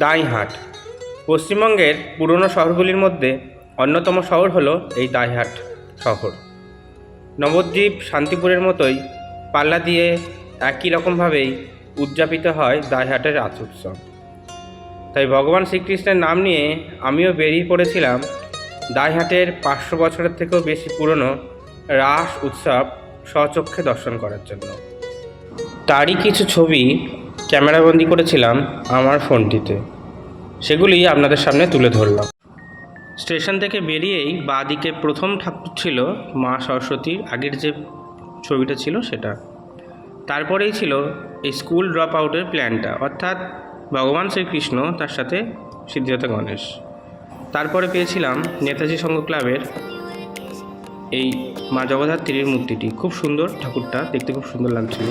দাঁইহাট পশ্চিমবঙ্গের পুরনো শহরগুলির মধ্যে অন্যতম শহর হলো এই দাঁইহাট শহর। নবদ্বীপ, শান্তিপুরের মতোই পাল্লা দিয়ে একই রকমভাবেই উদযাপিত হয় দাঁইহাটের রাস উৎসব। তাই ভগবান শ্রীকৃষ্ণের নাম নিয়ে আমিও বেরিয়ে পড়েছিলাম দাঁইহাটের 500 বছরের থেকেও বেশি পুরনো রাস উৎসব স্বচক্ষে দর্শন করার জন্য। তারই কিছু ছবি ক্যামেরাবন্দি করেছিলাম আমার ফোনটিতে, সেগুলি আপনাদের সামনে তুলে ধরলাম। স্টেশন থেকে বেরিয়েই বাঁদিকে প্রথম ঠাকুর ছিল মা সরস্বতীর, আগের যে ছবিটা ছিল সেটা। তারপরেই ছিল এই স্কুল ড্রপ আউটের প্ল্যানটা, অর্থাৎ ভগবান শ্রীকৃষ্ণ তার সাথে সিদ্ধিদাতা গণেশ। তারপরে পেয়েছিলাম নেতাজি সংঘ ক্লাবের এই মা জগদ্ধাত্রীর মূর্তিটি, খুব সুন্দর ঠাকুরটা, দেখতে খুব সুন্দর লাগছিল।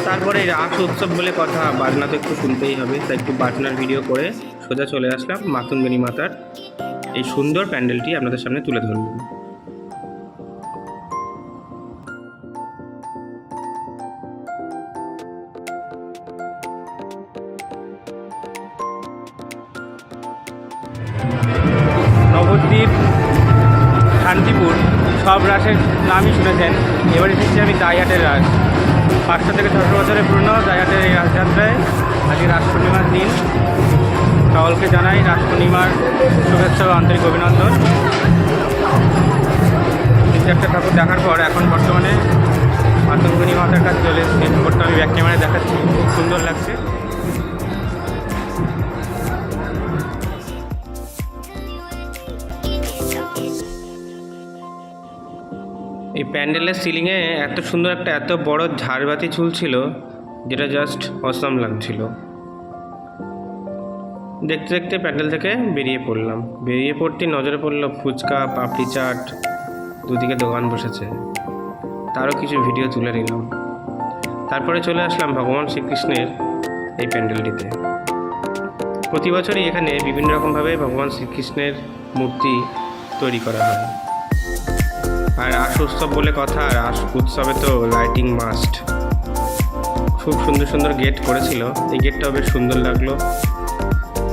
তারপরে রাস উৎসব বলে কথা, বাজনা তো একটু শুনতেই হবে, তাই একটু বাজনার ভিডিও করে সোজা চলে আসলাম মাতঙ্গিনী মাতার এই সুন্দর প্যান্ডেলটি আপনাদের সামনে তুলে ধরলাম। নবদ্বীপ, শান্তিপুর সব রাসের নামই শুনেছেন, এবার এসেছি আমি দাঁইহাটের রাস। 500 থেকে 600 বছরের পুরনো দাঁইহাটের এই রাসযাত্রায় আজকে রাস পূর্ণিমার দিন। সকলকে জানাই রাস পূর্ণিমার শুভেচ্ছা ও আন্তরিক অভিনন্দন। তিনটে একটা ঠাকুর দেখার পর এখন বর্তমানে মাতঙ্গিনী মাতার কাছে চলে এসেছি। ঠাকুরটা আমি ব্যাক ক্যামেরায় দেখাচ্ছি, খুব সুন্দর লাগছে। এই প্যান্ডেলের সিলিংয়ে এত সুন্দর একটা এত বড় ঝাড়বাতি ঝুলছিল, যেটা জাস্ট অসম লাগছিল। দেখতে দেখতে প্যান্ডেল থেকে বেরিয়ে পড়লাম। বেরিয়ে পড়তেই নজরে পড়লো ফুচকা, পাপড়ি চাট, দুদিকে দোকান বসেছে, তারও কিছু ভিডিও তুলে নিলাম। তারপরে চলে আসলাম ভগবান শ্রীকৃষ্ণের এই প্যান্ডেলটিতে। প্রতি বছরই এখানে বিভিন্ন রকমভাবে ভগবান শ্রীকৃষ্ণের মূর্তি তৈরি করা হয়। আর রাস উৎসব বলে কথা, রাস উৎসবে তো লাইটিং মাস্ট। খুব সুন্দর সুন্দর গেট করেছিল, এই গেটটাও বেশ সুন্দর লাগলো।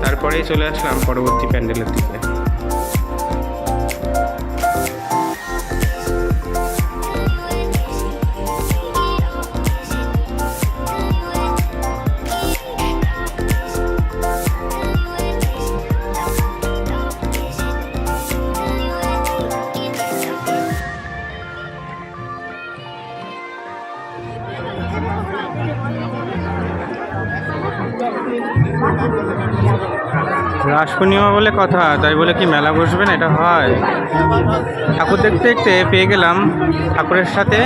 তারপরেই চলে আসলাম পরবর্তী প্যান্ডেলের দিকে। রাস পূর্ণিমা বলে কথা, তাই বলে কি মেলা বসবে না? এটা হয়। ঠাকুর দেখতে দেখতে পেয়ে গেলাম ঠাকুরের সাথে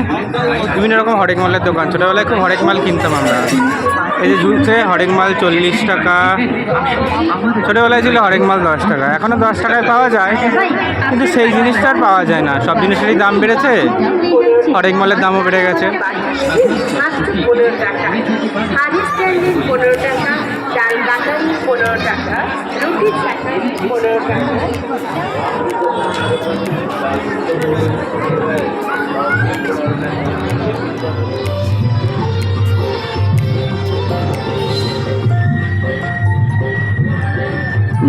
বিভিন্ন রকম হরেক মালের দোকান। ছোটোবেলায় খুব হরেক মাল কিনতাম আমরা। এই যে ঝুলছে হরেক মাল 40 টাকা, ছোটোবেলায় ছিল হরেক মাল 10 টাকা। এখনও 10 টাকায় পাওয়া যায়, কিন্তু সেই জিনিসটা আর পাওয়া যায় না। সব জিনিসেরই দাম বেড়েছে, হরেক মালের দামও বেড়ে গেছে।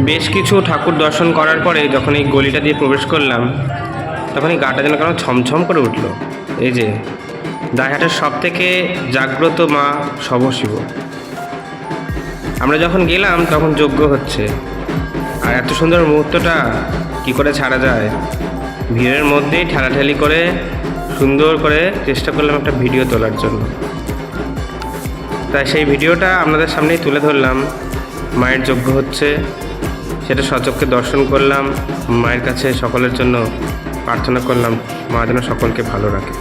বেশ কিছু ঠাকুর দর্শন করার পরে যখন এই গলিটা দিয়ে প্রবেশ করলাম, তখন এই গাটা যেন কেন ছমছম করে উঠল। এই যে দাঁইহাটের সব থেকে জাগ্রত মা শবশিব। আমরা যখন গেলাম তখন যজ্ঞ হচ্ছে, আর এত সুন্দর মুহূর্তটা কি করে ছাড়া যায়? ভিড়ের মধ্যেই ঠেলাঠেলি করে সুন্দর করে চেষ্টা করলাম একটা ভিডিও তোলার জন্য। তাই সেই ভিডিওটা আপনাদের সামনেই তুলে ধরলাম। মায়ের যজ্ঞ হচ্ছে, সেটা সচক্ষে দর্শন করলাম। মায়ের কাছে সকলের জন্য প্রার্থনা করলাম, মা যেন সকলকে ভালো রাখে।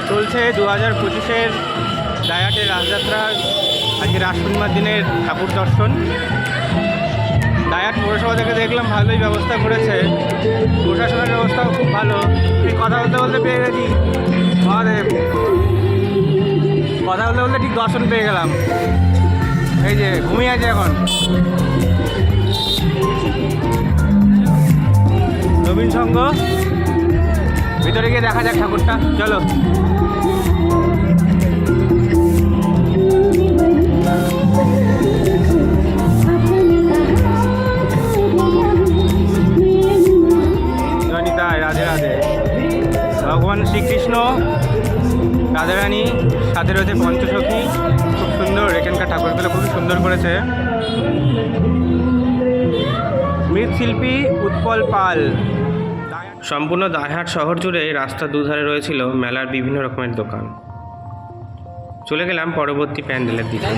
চলছে 2025-এর দাঁইহাটের রাসযাত্রার আজকে রাস পূর্ণিমার দিনের ঠাকুর দর্শন। দাঁইহাট পৌরসভা থেকে দেখলাম ভালোই ব্যবস্থা করেছে, প্রশাসনের ব্যবস্থাও খুব ভালো। কথা বলতে বলতে পেয়ে গেছি মহাদেব, কথা বলতে বলতে ঠিক দর্শন পেয়ে গেলাম। এই যে ঘুমিয়ে আছে এখন নবীন সংঘ। ভিতরে গিয়ে দেখা যাক ঠাকুরটা, চলো। রাধে রাধে। ভগবান শ্রীকৃষ্ণ, রাধারানী, সাথে রয়েছে পঞ্চসখী। খুব সুন্দর, এখানকার ঠাকুরগুলো খুবই সুন্দর করেছে। মৃৎশিল্পী উৎপল পাল। সম্পূর্ণ দাইহাট শহর জুড়ে রাস্তার দুধারে রয়েছিল মেলার বিভিন্ন রকমের দোকান। চলে গেলাম পরবর্তী প্যান্ডেলের দিকে।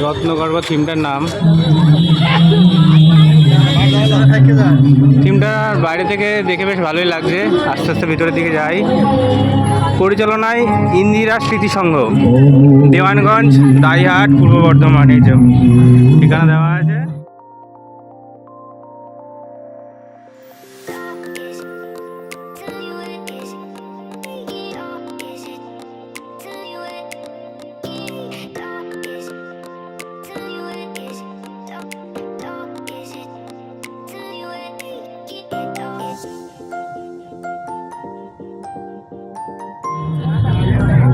রত্নগর্ভ থিমটার নাম। থিমটা বাইরে থেকে দেখে বেশ ভালোই লাগছে। আস্তে আস্তে ভিতরের দিকে যাই। পরিচালনায় ইন্দিরা স্মৃতি সংঘ, দেওয়ানগঞ্জ, দাইহাট, পূর্ব বর্ধমান। এই যে ঠিকানা দেওয়া আছে।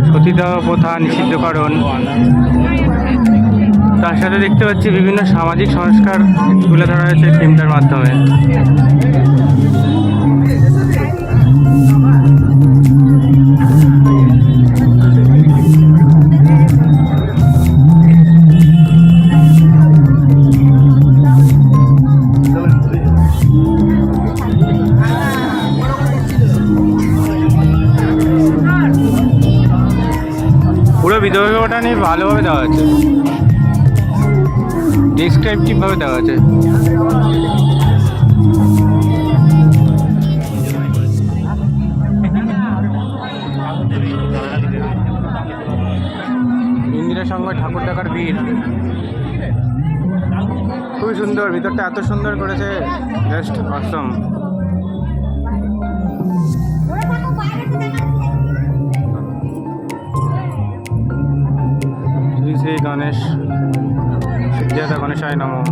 সতীদাহ প্রথা নিষিদ্ধকরণ, তার সাথে দেখতে পাচ্ছি বিভিন্ন সামাজিক সংস্কার তুলে ধরা হয়েছে ফিল্মটার মাধ্যমে। পুরো বিধবাটা নিয়ে ভালোভাবে দেওয়া আছে, ডিসক্রিপটিভভাবে দেওয়া আছে। ইন্দিরার সঙ্গে ঠাকুর দেখার ভিড় খুবই সুন্দর। ভিতরটা এত সুন্দর করেছে, জাস্ট অসম। শ্রী গণেশ, সিদ্ধিদাতা গণেশায় নমঃ।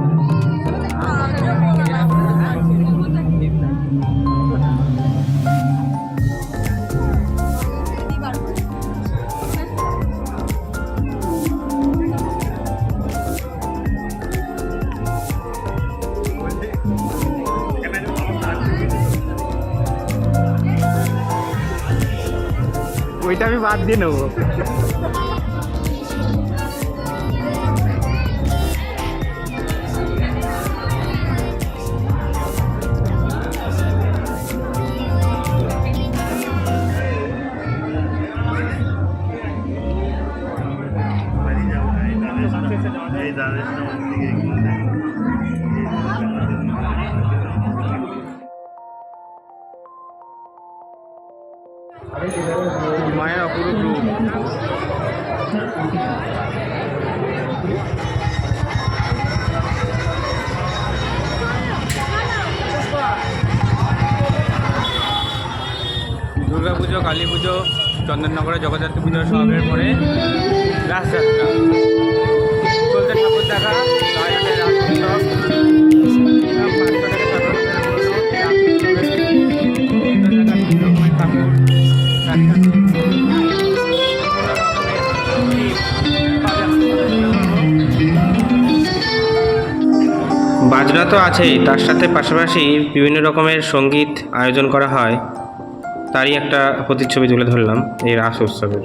ওইটা আমি বাদ দিয়ে নেবো। মায়ের অপরূপ রূপ। দুর্গা পুজো, কালী পুজো, চন্দননগরে জগদ্ধাত্রী পুজোর সমাবের পরে রাসযাত্রা চলতে, ঠাকুর দেখা, দাইহাটের রাস উৎসব। বাজনা তো আছেই, তার সাথে পাশাপাশি বিভিন্ন রকমের সঙ্গীত আয়োজন করা হয়। তারই একটা প্রতিচ্ছবি তুলে ধরলাম এই রাস উৎসবের।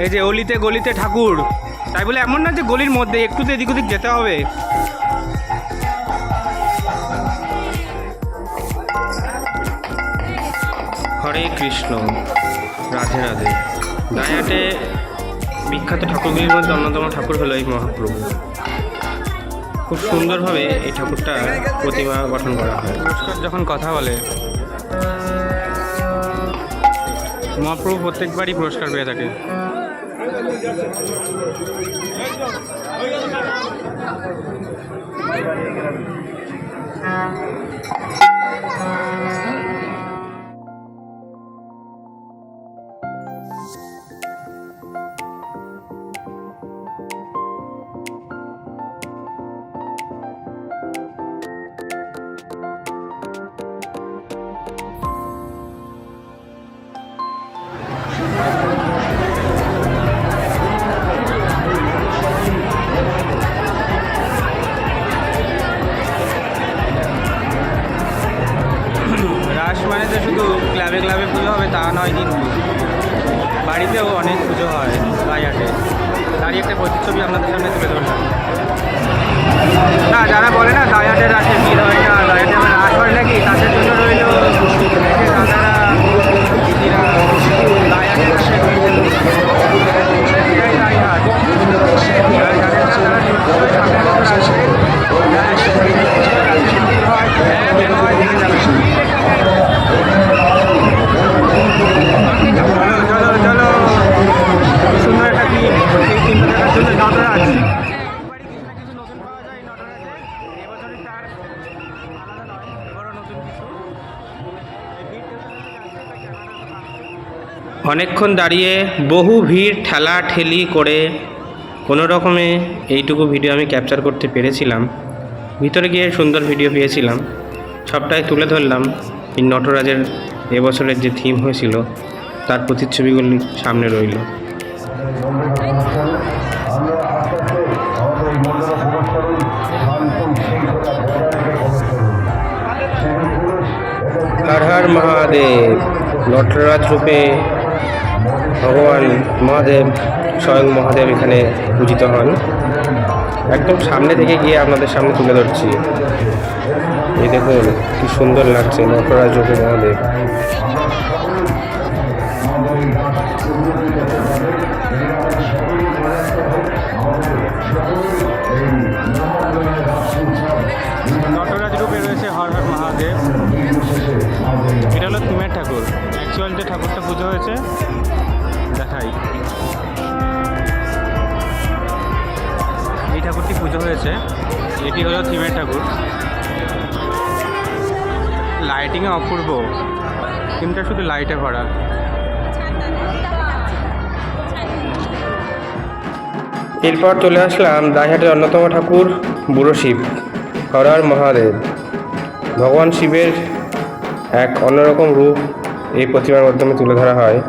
এই যে অলিতে গলিতে ঠাকুর, তাই বলে এমন না যে গলির মধ্যে, একটু তো এদিক ওদিক যেতে হবে। হরে কৃষ্ণ, রাধে রাধে। দাইহাটে বিখ্যাত ঠাকুরগুলির মধ্যে অন্যতম ঠাকুর হলো এই মহাপ্রভু। খুব সুন্দরভাবে এই ঠাকুরটা প্রতিমা গঠন করা হয়। পুরস্কার যখন কথা বলে, মহাপ্রভু প্রত্যেকবারই পুরস্কার পেয়ে থাকে। ক্লাবে ক্লাবে পুজো হবে তা নয়, কিন্তু বাড়িতেও অনেক পুজো হয় দাইহাটে। তারই একটা প্রতিচ্ছবি আপনাদের সামনে তুলে ধরলাম। না, যারা বলে না দাইহাটের রাসে ভিড় হয় না, দাইহাটে আমার রাস হয় নাকি, তাদের জন্য রইল দাদারা দিদিরা দাইহাটের রাসে রয়েছেন। এটাই দাইহাট। চলো চলো, সুন্দর একটা কি এই চিন্তা দেখার জন্য নটরাজ। অনেকক্ষণ দাঁড়িয়ে বহু ভিড় ঠেলা ঠেলি করে কোনো রকমে এইটুকু ভিডিও আমি ক্যাপচার করতে পেরেছিলাম। ভিতরে গিয়ে সুন্দর ভিডিও পেয়েছিলাম, সবটাই তুলে ধরলাম। এই নটরাজের এবছরের যে থিম হয়েছিল তার প্রতিচ্ছবিগুলি সামনে রইল। হর হর মহাদেব। নটরাজ রূপে ভগবান মহাদেব, স্বয়ং মহাদেব এখানে পূজিত হন। একদম সামনে থেকে গিয়ে আপনাদের সামনে তুলে ধরছি। এই দেখুন কি সুন্দর লাগছে নটরাজ রূপে মহাদেব। নটরাজ রূপে রয়েছে হর হর মহাদেব। এটা হলো থিমের ঠাকুর। অ্যাকচুয়াল যে ঠাকুরটা পুজো হয়েছে দেখাই, এই ঠাকুরটি পুজো হয়েছে, এটি হলো থিমের ঠাকুর। লাইটিংয়ে অপূর্ব, থিমটা শুধু লাইটে ভরা। এরপর চলে আসলাম দাইহাটের অন্যতম ঠাকুর বুড়ো শিব, হর হর মহাদেব। ভগবান শিবের এক অন্যরকম রূপ এই প্রতিমার মাধ্যমে তুলে ধরা হয়।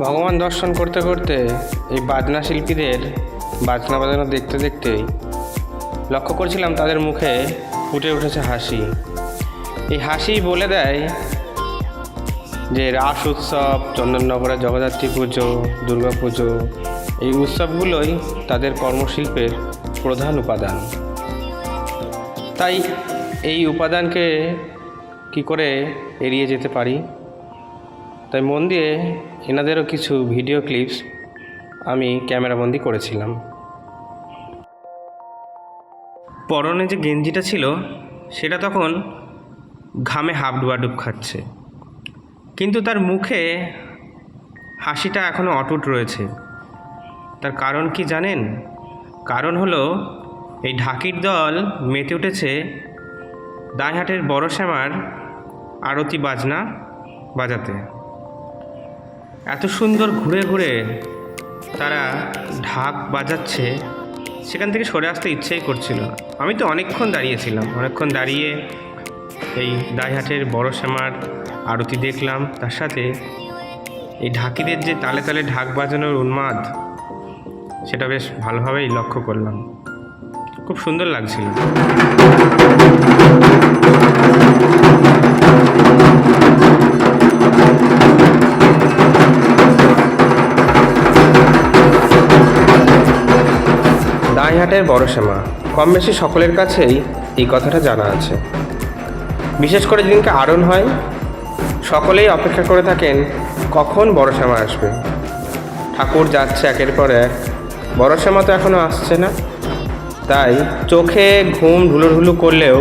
ভগবান দর্শন করতে করতে এই বাজনা শিল্পীদের বাজনা বাজানো দেখতে দেখতেই লক্ষ্য করছিলাম তাদের মুখে ফুটে উঠেছে হাসি। এই হাসি বলে দেয় যে রাস উৎসব, চন্দননগরের জগদ্ধাত্রী পুজো, দুর্গা পুজো, এই উৎসবগুলোই তাদের কর্মশিল্পের প্রধান উপাদান। তাই এই উপাদানকে কি করে এড়িয়ে যেতে পারি, তাই মন দিয়ে এনাদেরও কিছু ভিডিও ক্লিপস আমি ক্যামেরাবন্দি করেছিলাম। পরনে যে গেঞ্জিটা ছিল সেটা তখন ঘামে হাবডুবাডুব খাচ্ছে, কিন্তু তার মুখে হাসিটা এখনও অটুট রয়েছে। তার কারণ কি জানেন? কারণ হলো এই ঢাকির দল মেতে উঠেছে দাইহাটের বড় শ্যামার আরতি বাজনা বাজাতে। এত সুন্দর ঘুরে ঘুরে তারা ঢাক বাজাচ্ছে, সেখান থেকে সরে আসতে ইচ্ছেই করছিল না। আমি তো অনেকক্ষণ দাঁড়িয়েছিলাম, অনেকক্ষণ দাঁড়িয়ে এই দাইহাটের বড় শ্যামার আরতি দেখলাম, তার সাথে এই ঢাকিদের যে তালে তালে ঢাক বাজানোর উন্মাদ সেটা বেশ ভালোভাবেই লক্ষ্য করলাম। খুব সুন্দর লাগছিল। দাইহাটের বড় শ্যামা, কম বেশি সকলের কাছেই এই কথাটা জানা আছে। বিশেষ করে যেদিনকে আরণ হয়, সকলেই অপেক্ষা করে থাকেন কখন বড় শ্যামা আসবে। ঠাকুর যাচ্ছে একের পর এক, বড় শ্যামা তো এখনও আসছে না। তাই চোখে ঘুম ঢুলুঢুলু করলেও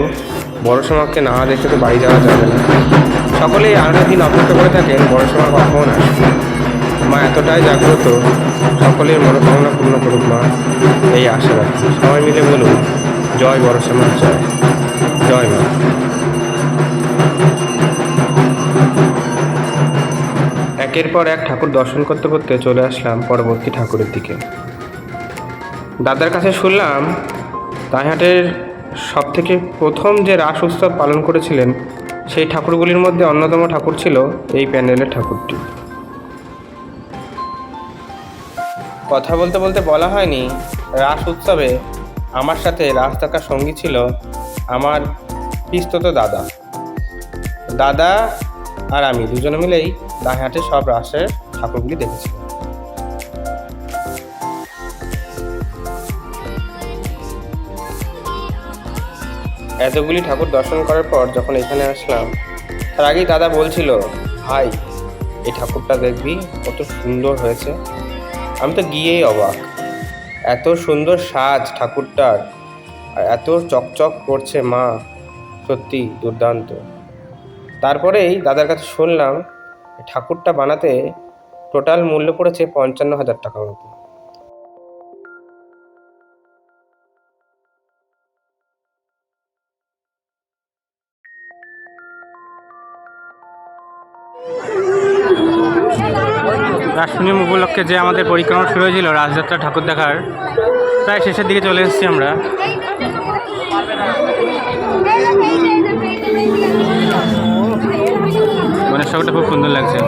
বড় শ্যামাকে না দেখে তো বাড়ি যাওয়া যাবে না। সকলেই আরণের দিন অপেক্ষা করে থাকেন বড় শ্যামা কখন আসবে। মা এতটাই জাগ্রত, সকলের মনোকামনা পূর্ণ করুক মা, এই আশা রাখি। সবাই মিলে বলুন জয় বড় শ্যামা, জয় জয় মা। একের পর এক ঠাকুর দর্শন করতে করতে চলে আসলাম পরবর্তী ঠাকুরের দিকে। দাদার কাছে শুনলাম দাইহাটের সবথেকে প্রথম যে রাস উৎসব পালন করেছিলেন সেই ঠাকুরগুলির মধ্যে অন্যতম ঠাকুর ছিল এই প্যান্ডেলের ঠাকুরটি। কথা বলতে বলতে বলা হয়নি, রাস উৎসবে আমার সাথে রাস দেখার সঙ্গী ছিল আমার পিস্তত দাদা আর আমি দুজনে মিলেই দাইহাটে সব রাসের ঠাকুরগুলি দেখেছি। এতগুলি ঠাকুর দর্শন করার পর যখন এখানে আসলাম, তার আগেই দাদা বলছিল, ভাই এই ঠাকুরটা দেখবি কত সুন্দর হয়েছে। আমি তো গিয়েই অবাক, এত সুন্দর সাজ ঠাকুরটার, আর এত চকচক করছে মা, সত্যি দুর্দান্ত। তারপরেই দাদার কাছে শুনলাম ঠাকুরটা বানাতে টোটাল মূল্য পড়েছে 55,000 টাকার মতো। রাস পূর্ণিমা উপলক্ষে যে আমাদের পরিক্রমা শুরু হয়েছিল রাসযাত্রা ঠাকুর দেখার, প্রায় শেষের দিকে চলে এসেছি আমরা। গণেশ ঠাকুরটা খুব সুন্দর লাগছে।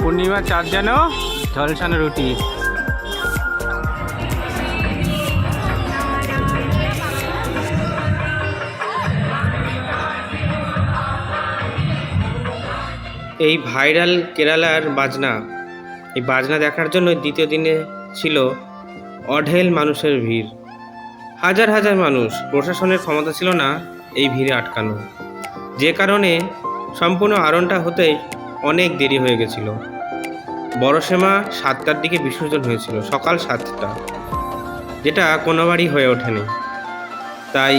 পূর্ণিমার চাঁদ যেন ঝলসানো রুটি। এই ভাইরাল কেরালার বাজনা, এই বাজনা দেখার জন্য দ্বিতীয় দিনে ছিল অঢেল মানুষের ভিড়। হাজার হাজার মানুষ, প্রশাসনের ক্ষমতা ছিল না এই ভিড়ে আটকানো, যে কারণে সম্পূর্ণ আরণটা হতে অনেক দেরি হয়ে গেছিল। বড়সেমা 7টার দিকে বিসর্জন হয়েছিল, সকাল 7টা, যেটা কোনোবারই হয়ে ওঠেনি। তাই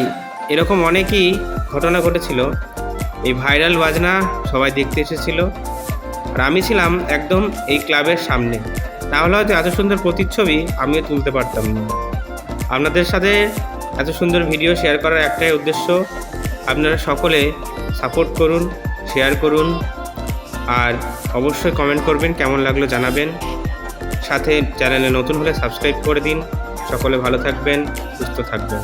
এরকম অনেকই ঘটনা ঘটেছিল। এই ভাইরাল বাজনা সবাই দেখতে এসেছিল, আর আমি ছিলাম একদম এই ক্লাবের সামনে, তাহলে হয়তো এত সুন্দর প্রতিচ্ছবি আমিও তুলতে পারতাম না। আপনাদের সাথে এত সুন্দর ভিডিও শেয়ার করার একটাই উদ্দেশ্য, আপনারা সকলে সাপোর্ট করুন, শেয়ার করুন, আর অবশ্যই কমেন্ট করবেন, কেমন লাগলো জানাবেন। সাথে চ্যানেলে নতুন হলে সাবস্ক্রাইব করে দিন। সকলে ভালো থাকবেন, সুস্থ থাকবেন।